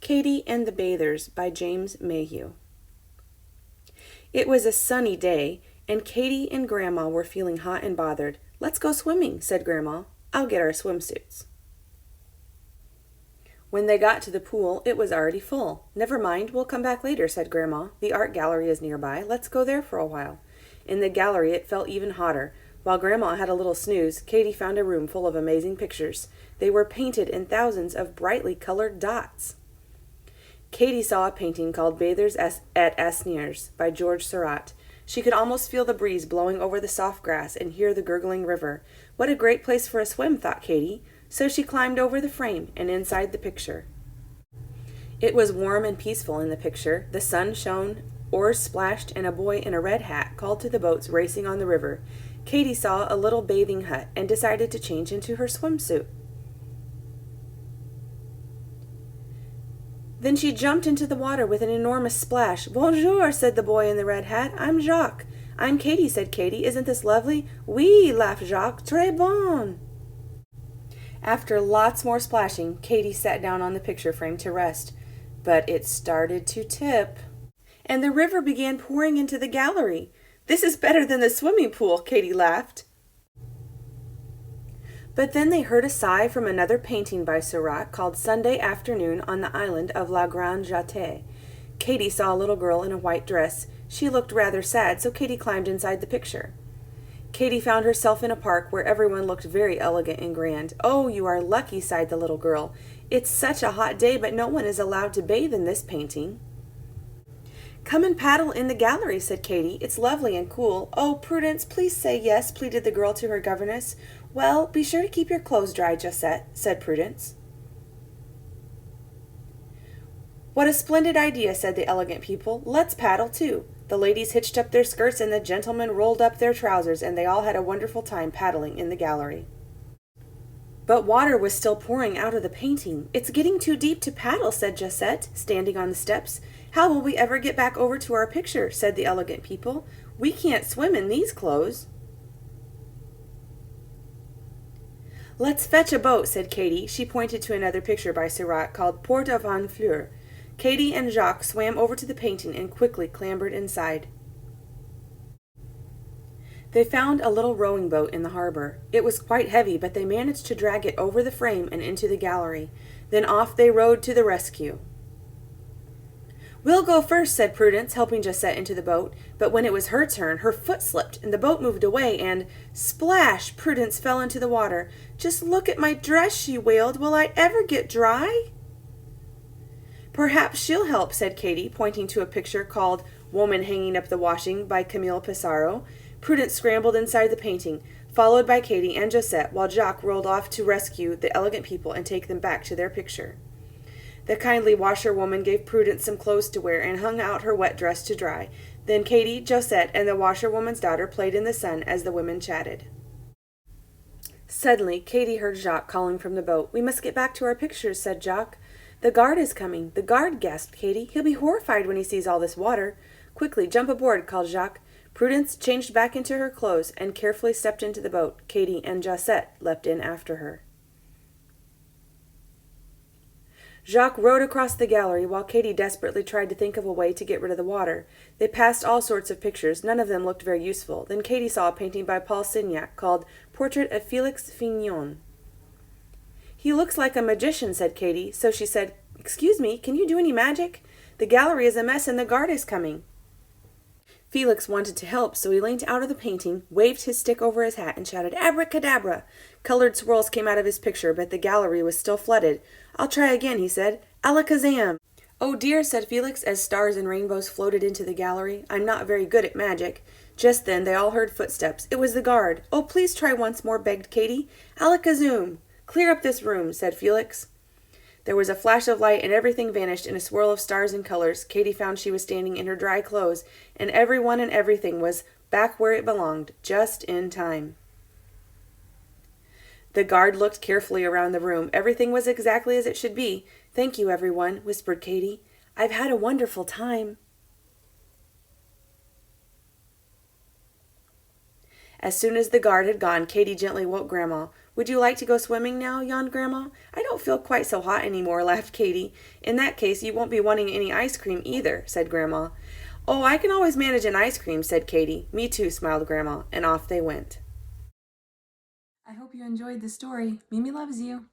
Katy and the Bathers by James Mayhew. It was a sunny day, and Katy and Grandma were feeling hot and bothered. "Let's go swimming," said Grandma. "I'll get our swimsuits." When they got to the pool, it was already full. "Never mind, we'll come back later," said Grandma. "The art gallery is nearby. Let's go there for a while." In the gallery it felt even hotter. While Grandma had a little snooze, Katy found a room full of amazing pictures. They were painted in thousands of brightly colored dots. Katy saw a painting called Bathers at Asnières by George Seurat. She could almost feel the breeze blowing over the soft grass and hear the gurgling river. What a great place for a swim, thought Katy. So she climbed over the frame and inside the picture. It was warm and peaceful in the picture. The sun shone, oars splashed, and a boy in a red hat called to the boats racing on the river. Katy saw a little bathing hut and decided to change into her swimsuit. Then she jumped into the water with an enormous splash. "Bonjour," said the boy in the red hat. "I'm Jacques." "I'm Katy," said Katy. "Isn't this lovely?" "Oui," laughed Jacques. "Très bon." After lots more splashing, Katy sat down on the picture frame to rest. But it started to tip, and the river began pouring into the gallery. "This is better than the swimming pool," Katy laughed. But then they heard a sigh from another painting by Seurat called Sunday Afternoon on the Island of La Grande Jatte. Katy saw a little girl in a white dress. She looked rather sad, so Katy climbed inside the picture. Katy found herself in a park where everyone looked very elegant and grand. "Oh, you are lucky," sighed the little girl. "It's such a hot day, but no one is allowed to bathe in this painting." "Come and paddle in the gallery," said Katy. "It's lovely and cool." "Oh, Prudence, please say yes," pleaded the girl to her governess. "Well, be sure to keep your clothes dry, Josette," said Prudence. "What a splendid idea," said the elegant people. "Let's paddle, too." The ladies hitched up their skirts and the gentlemen rolled up their trousers, and they all had a wonderful time paddling in the gallery. But water was still pouring out of the painting. "It's getting too deep to paddle," said Josette, standing on the steps. "How will we ever get back over to our picture?" said the elegant people. "We can't swim in these clothes." "Let's fetch a boat," said Katy. She pointed to another picture by Seurat called Port of Honfleur. Katy and Jacques swam over to the painting and quickly clambered inside. They found a little rowing boat in the harbor. It was quite heavy, but they managed to drag it over the frame and into the gallery. Then off they rowed to the rescue. "We'll go first," said Prudence, helping Josette into the boat. But when it was her turn, her foot slipped, and the boat moved away, and splash! Prudence fell into the water. "Just look at my dress," she wailed. "Will I ever get dry?" "Perhaps she'll help," said Katy, pointing to a picture called Woman Hanging Up the Washing by Camille Pissarro. Prudence scrambled inside the painting, followed by Katy and Josette, while Jacques rolled off to rescue the elegant people and take them back to their picture. The kindly washerwoman gave Prudence some clothes to wear and hung out her wet dress to dry. Then Katy, Josette, and the washerwoman's daughter played in the sun as the women chatted. Suddenly, Katy heard Jacques calling from the boat. "We must get back to our pictures," said Jacques. "The guard is coming." "The guard?" gasped Katy. "He'll be horrified when he sees all this water." "Quickly, jump aboard," called Jacques. Prudence changed back into her clothes and carefully stepped into the boat. Katy and Josette leapt in after her. Jacques rowed across the gallery while Katy desperately tried to think of a way to get rid of the water. They passed all sorts of pictures. None of them looked very useful. Then Katy saw a painting by Paul Signac called Portrait of Félix Fignon. "He looks like a magician," said Katy, so she said, "Excuse me, can you do any magic? The gallery is a mess and the guard is coming." Felix wanted to help, so he leaned out of the painting, waved his stick over his hat, and shouted, "Abracadabra!" Colored swirls came out of his picture, but the gallery was still flooded. "I'll try again," he said. "Alakazam!" "Oh dear," said Felix, as stars and rainbows floated into the gallery. "I'm not very good at magic." Just then they all heard footsteps. It was the guard. "Oh, please try once more," begged Katy. "Alakazam!" "Clear up this room," said Felix. There was a flash of light, and everything vanished in a swirl of stars and colors. Katy found she was standing in her dry clothes, and everyone and everything was back where it belonged, just in time. The guard looked carefully around the room. Everything was exactly as it should be. "Thank you, everyone," whispered Katy. "I've had a wonderful time." As soon as the guard had gone, Katy gently woke Grandma. Would you like to go swimming now? Yawned Grandma. I don't feel quite so hot anymore, laughed Katy. In that case, you won't be wanting any ice cream either, said Grandma. Oh, I can always manage an ice cream, said Katy. Me too, smiled Grandma, and off they went. I hope you enjoyed the story. Mimi loves you.